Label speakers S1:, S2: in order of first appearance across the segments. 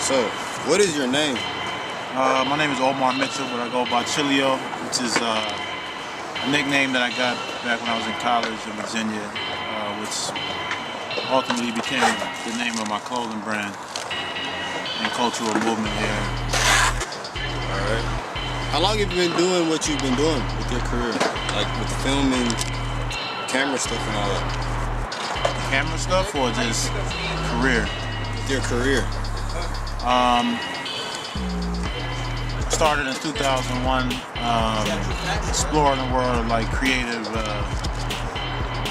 S1: So, what is your name?
S2: My name is Omar Mitchell, but I go by Chilio, which is a nickname that I got back when I was in college in Virginia, which ultimately became the name of my clothing brand and cultural movement here.
S1: Alright. How long have you been doing what you've been doing with your career? Like with filming, camera stuff and all that?
S2: Camera stuff or just career?
S1: With your career.
S2: Started in 2001, exploring the world of like creative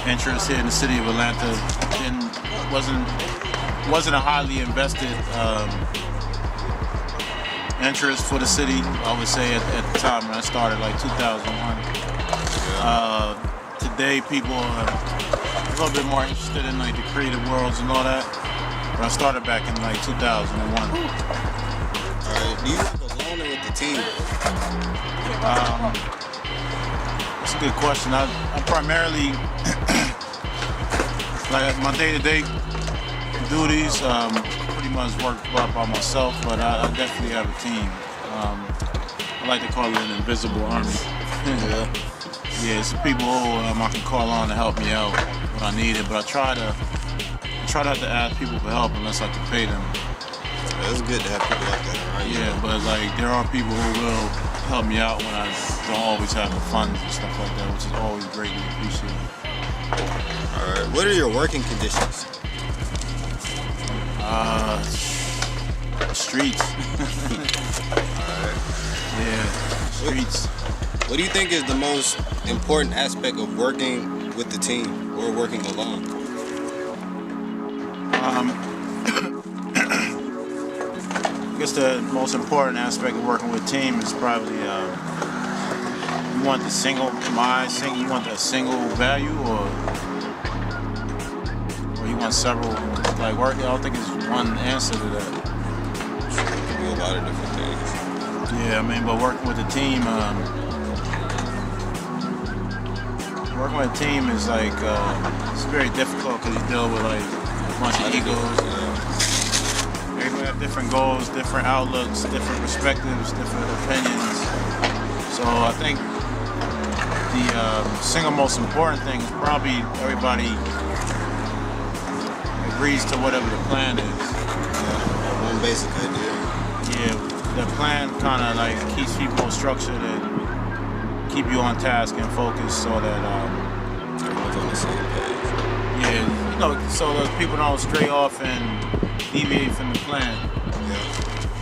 S2: interests here in the city of Atlanta. Wasn't a highly invested interest for the city, I would say, at the time when I started, like 2001. Today, people are a little bit more interested in like the creative worlds and all that. But I started back in like 2001.
S1: Alright, do you work alone or with the team?
S2: That's a good question. I primarily, like my day-to-day duties, pretty much work by myself, but I definitely have a team. I like to call it an invisible army. Yeah, it's the people who I can call on to help me out when I need it, but I try not to ask people for help unless I can pay them.
S1: It's good to have people like that, right?
S2: Yeah, but like there are people who will help me out when I don't always have the funds and stuff like that, which is always greatly appreciated.
S1: Alright, what are your working conditions?
S2: Streets.
S1: Alright.
S2: Yeah, streets.
S1: What do you think is the most important aspect of working with the team or working alone?
S2: I guess the most important aspect of working with a team is probably you want the you want a single value or you want several, like work. I don't think it's one answer to that.
S1: It can be a lot of different things.
S2: Yeah, I mean, but working with a team, is like it's very difficult because you deal with like a bunch of egos. Everybody have different goals, different outlooks, different perspectives, different opinions. So I think the single most important thing is probably everybody agrees to whatever the plan is.
S1: One basic idea.
S2: Yeah, the plan kind of like keeps people structured and keep you on task and focused so that
S1: everyone's on the same page.
S2: Yeah, so those people don't stray off and deviate from the plan.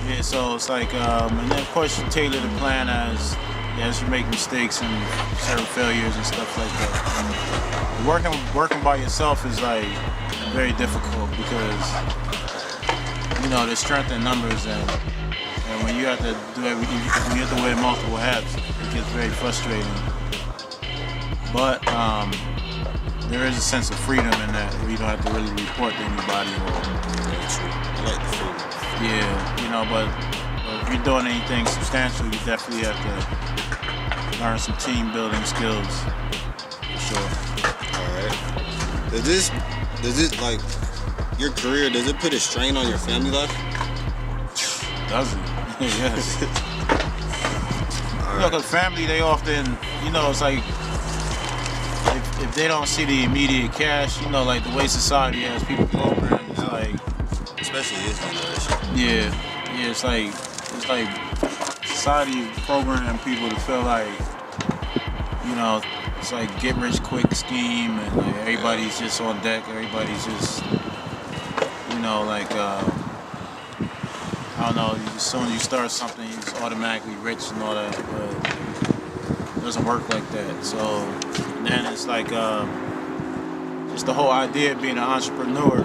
S2: Yeah, so it's like, and then of course you tailor the plan as you make mistakes and certain failures and stuff like that. And working by yourself is like very difficult because there's strength in numbers, and when you have to do everything, when you have to wear multiple hats, it gets very frustrating. But there is a sense of freedom in that where you don't have to really report to anybody.
S1: I like the freedom.
S2: Yeah, but if you're doing anything substantial, you definitely have to learn some team building skills, for sure.
S1: Alright. Does it like your career, does it put a strain on your family life?
S2: Does it? Yes.
S1: Right.
S2: Because family, they often, it's like, if they don't see the immediate cash, like the way society has people programmed, it's like,
S1: especially this generation.
S2: Yeah, it's like society programmed people to feel like, it's like get rich quick scheme, and like everybody's just on deck, everybody's just, I don't know, as soon as you start something, you're just automatically rich and all that, but it doesn't work like that. So then it's like, just the whole idea of being an entrepreneur,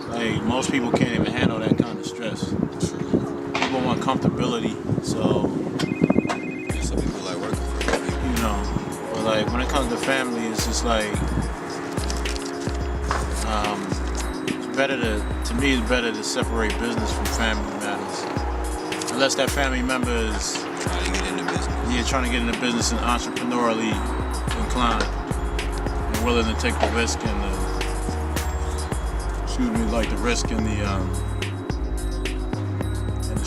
S2: like most people can't even handle that kind of stress. People want comfortability, so
S1: some people like working for other people.
S2: But like when it comes to family, it's just like it's better to separate business from family matters. Unless that family member is
S1: trying to get into business.
S2: Yeah, trying to get into business and entrepreneurially inclined and willing to take the risk and the risk and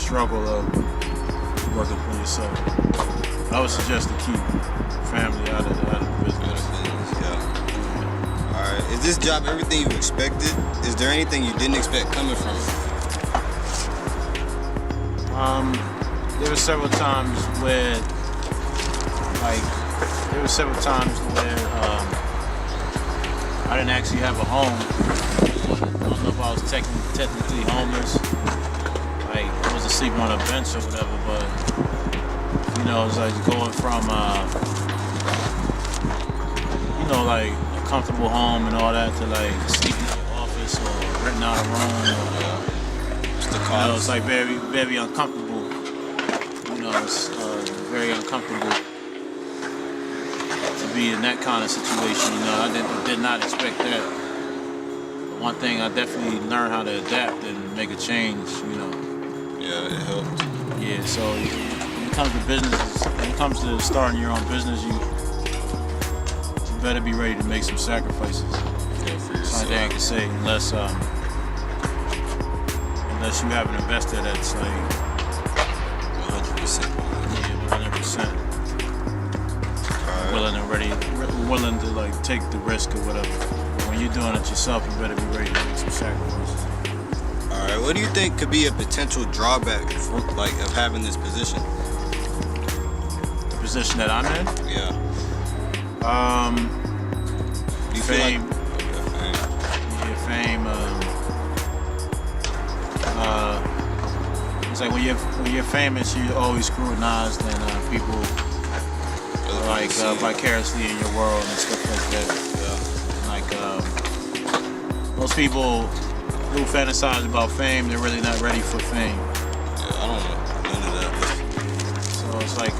S2: struggle of working for yourself. I would suggest to keep family out of the business.
S1: Yeah. All right. Is this job everything you expected? Is there anything you didn't expect coming from it?
S2: There were several times where, I didn't actually have a home. I don't know if I was technically homeless. Like, I wasn't sleeping on a bench or whatever, but, you know, it was like going from, you know, like a comfortable home and all that to like sleeping in your office or renting out a room. Or,
S1: Just the
S2: you know, it's like very, very uncomfortable. You know, it's very uncomfortable to be in that kind of situation. You know, I did not expect that. But one thing, I definitely learned how to adapt and make a change. You know.
S1: Yeah, it helped.
S2: Yeah. So when it comes to business, when it comes to starting your own business, you better be ready to make some sacrifices.
S1: Yeah, for
S2: That's the only thing I can say, unless you have an investor that's like
S1: 100%.
S2: Yeah, 100%. Willing to like take the risk or whatever. But when you're doing it yourself, you better be ready to make some sacrifices.
S1: All right. What do you think could be a potential drawback from, like, of having this position?
S2: The position that I'm in,
S1: Yeah. Do you
S2: fame.
S1: feel like fame?
S2: Yeah, fame. It's like when you're famous, you're always scrutinized, and people like vicariously in your world and stuff like that. Like most people who fantasize about fame, they're really not ready for fame.
S1: Yeah, I don't know none of that.
S2: So it's like,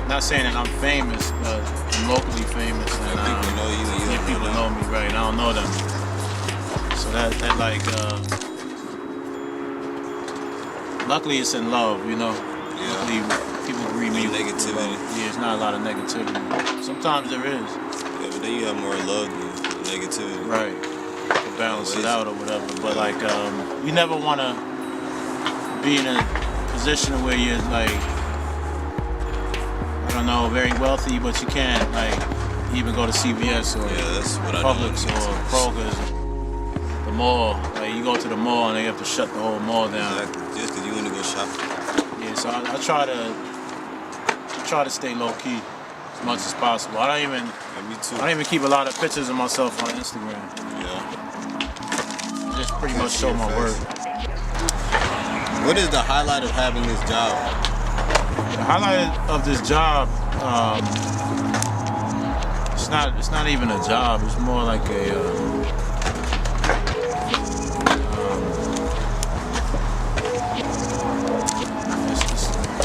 S2: not saying that I'm famous, but I'm locally famous, and
S1: People know you and you don't
S2: people
S1: know
S2: know me, right? I don't know them. So that like, luckily it's in love, you know.
S1: Yeah.
S2: Luckily people greet me
S1: No
S2: with
S1: negativity.
S2: love. Yeah, it's not a lot of negativity. Sometimes there is,
S1: Yeah, but then you have more love than negativity.
S2: right? To balance it out or whatever. But like, you never want to be in a position where you're like, I don't know, very wealthy, but you can't like even go to CVS or
S1: Yeah, that's what I don't
S2: Publix
S1: want to
S2: or Kroger's, the mall. Like you go to the mall and they have to shut the whole mall down.
S1: Exactly. Just because you want to go shopping.
S2: Yeah, so I try to stay low key as much as possible. I
S1: Yeah, me too.
S2: don't even keep a lot of pictures of myself on Instagram.
S1: Yeah.
S2: Just pretty much show my work.
S1: What is the highlight of having this job?
S2: The highlight of this job, it's not even a job. It's more like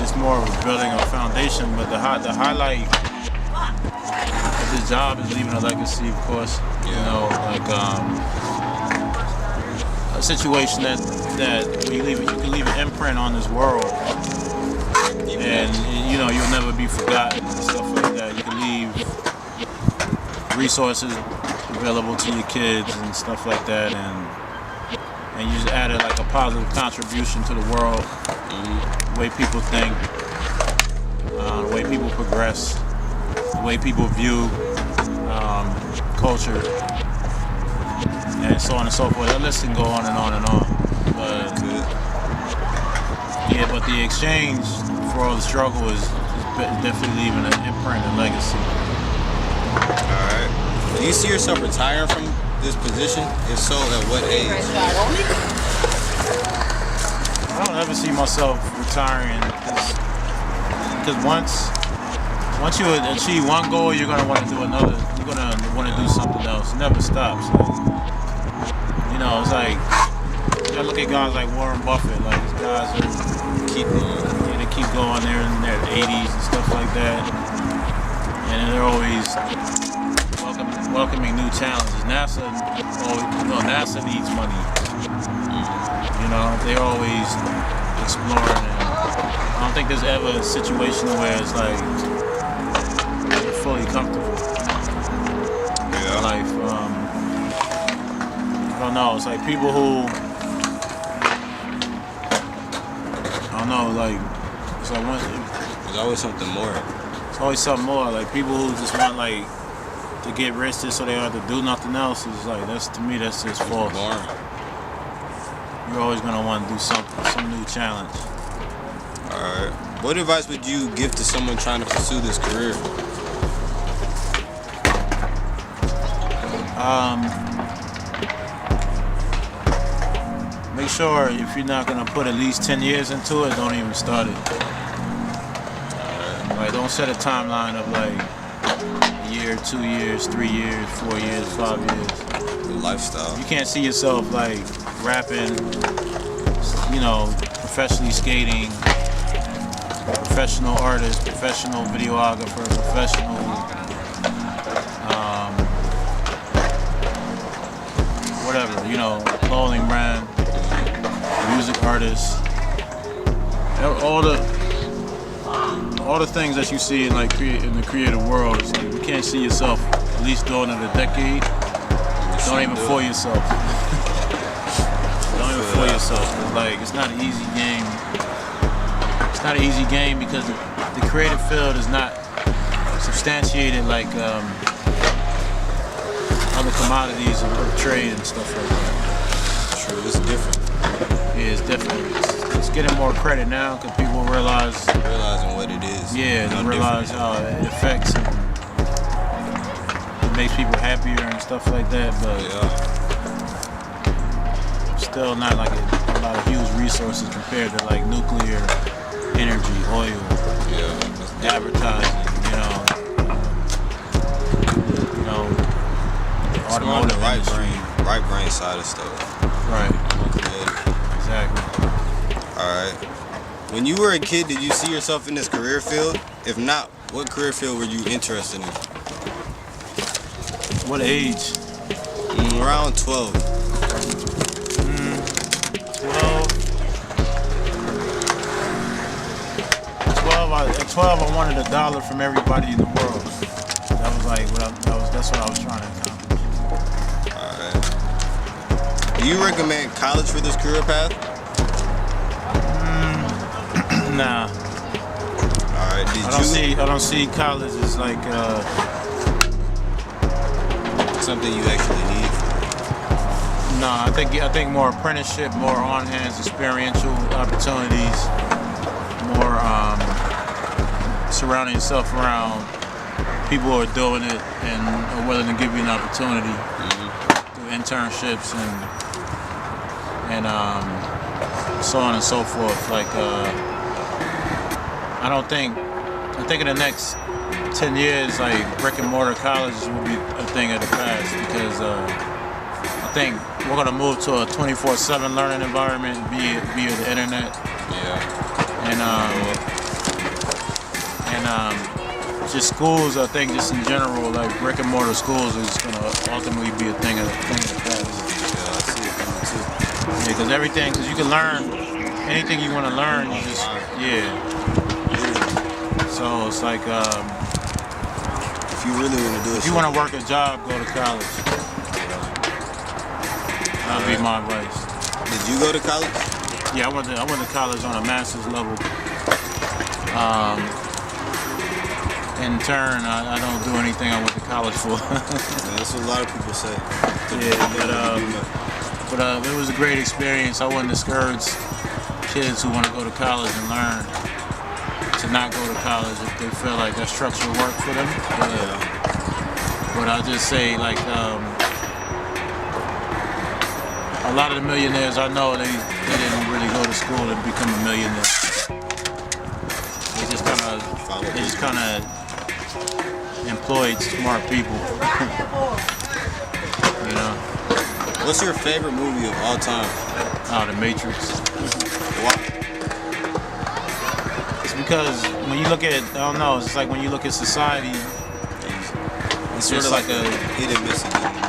S2: it's more of building a foundation. But the highlight of this job is leaving a legacy, of course. You know, like a situation that when you can leave an imprint on this world, and you know you'll never be forgotten and stuff like that. You can leave resources available to your kids and stuff like that, and you just added like a positive contribution to the world, the way people think, the way people progress, the way people view culture, and so on and so forth. That list can go on and on and on. But yeah, but the exchange for all the struggle is definitely leaving an imprint and legacy.
S1: Alright. Do you see yourself retiring from this position? If so, at what age?
S2: I don't ever see myself retiring because once you achieve one goal, you're gonna want to do another. You're gonna want to do something else. It never stops. You know, it's like I look at guys like Warren Buffett. Like these guys
S1: Keep going.
S2: they keep going. They're in their 80s and stuff like that, and they're always welcoming new challenges. NASA needs money. You know, they're always exploring, and I don't think there's ever a situation where it's like you're fully comfortable in life. I don't know. It's like people who don't know, like it's like
S1: There's always something more.
S2: it's always something more. Like people who just want like to get rich just so they don't have to do nothing else is like that's to me that's just false.
S1: Boring.
S2: You're always gonna want to do something, some new challenge.
S1: Alright. What advice would you give to someone trying to pursue this career?
S2: Make sure if you're not gonna put at least 10 years into it, don't even start it. Like don't set a timeline of like a year, 2 years, 3 years, 4 years, 5 years.
S1: The lifestyle.
S2: You can't see yourself like rapping, you know, professionally skating, professional artist, professional videographer, professional whatever, you know, clothing brand, music artist, all the things that you see in like in the creative world. It's like you can't see yourself at least doing it a decade. Don't even fool yourself. Don't even fool yourself. It's like it's not an easy game. It's not an easy game because the creative field is not substantiated like other commodities of trade and stuff like that.
S1: True, it's different.
S2: Yeah, it's different. It's getting more credit now because people
S1: realizing what it is.
S2: Yeah, they realize how it affects and it makes people happier and stuff like that. But still not like a lot of huge resources compared to like nuclear energy, oil, advertising.
S1: Automotive, the right brain side of stuff.
S2: Right.
S1: More creative.
S2: Exactly.
S1: Alright. When you were a kid, did you see yourself in this career field? If not, what career field were you interested in?
S2: What age?
S1: Around 12.
S2: 12, at 12 I wanted $1 from everybody in the world. That was like that's what I was trying to accomplish.
S1: Alright. Do you recommend college for this career path?
S2: Nah.
S1: Alright,
S2: I don't see college as like
S1: something you actually need.
S2: No, I think more apprenticeship, more on-hands experiential opportunities, more surrounding yourself around people who are doing it and are willing to give you an opportunity through internships and so on and so forth. Like I think in the next 10 years, like brick and mortar colleges will be a thing of the past because I think we're gonna move to a 24/7 learning environment via the internet. And just schools, I think, just in general, like brick and mortar schools, is gonna ultimately be a thing of the past.
S1: Yeah, I see it coming too.
S2: Yeah, because you can learn anything you want to learn. You just So it's like
S1: if you really want to do it,
S2: if you want to work a job, go to college. That would be my advice.
S1: Did you go to college?
S2: Yeah, I went to college on a master's level. In turn, I don't do anything I went to college for.
S1: That's what a lot of people say.
S2: But it was a great experience. I wouldn't discourage kids who want to go to college and learn to not go to college if they feel like that structure will work for them. But I'll just say, like, a lot of the millionaires I know, they didn't really go to school to become a millionaire. They just kind of employed smart people. You know.
S1: What's your favorite movie of all time?
S2: Oh, The Matrix.
S1: Why?
S2: It's because when you look at, I don't know, it's like when you look at society,
S1: It's sort of like a hidden message in the movie.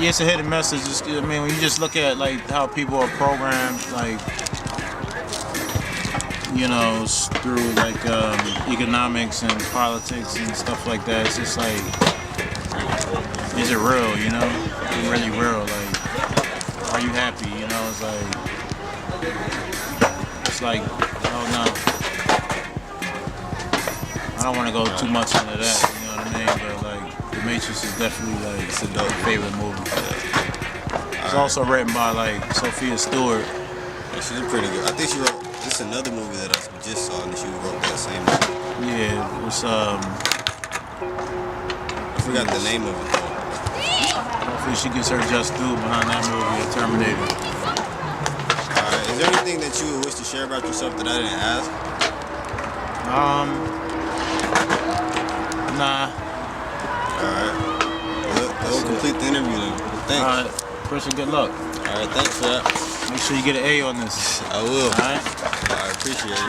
S2: yeah, it's a hidden message. I mean, when you just look at like how people are programmed, like, you know, through like economics and politics and stuff like that, it's just like, is it real? You know, is it really real? Like, are you happy? You know, it's like Matrix, like, I don't know. I don't want to go too much into that, you know what I mean? But like, The Matrix is definitely like it's a dope favorite movie. It's also written by like Sophia Stewart.
S1: Yeah, she's pretty good. I think she wrote. This is another movie that I just saw, and she wrote that same movie.
S2: Yeah, it's
S1: I forgot the name of it though.
S2: hopefully she gets her just due behind that movie, Terminator.
S1: Alright, is there anything that you would wish to share about yourself that I didn't ask?
S2: Nah.
S1: Alright. Well, that will complete the interview then. Thanks.
S2: Alright, Christian, good luck.
S1: Alright, thanks for that.
S2: Make sure you get an A on this.
S1: I will.
S2: Alright?
S1: I appreciate it.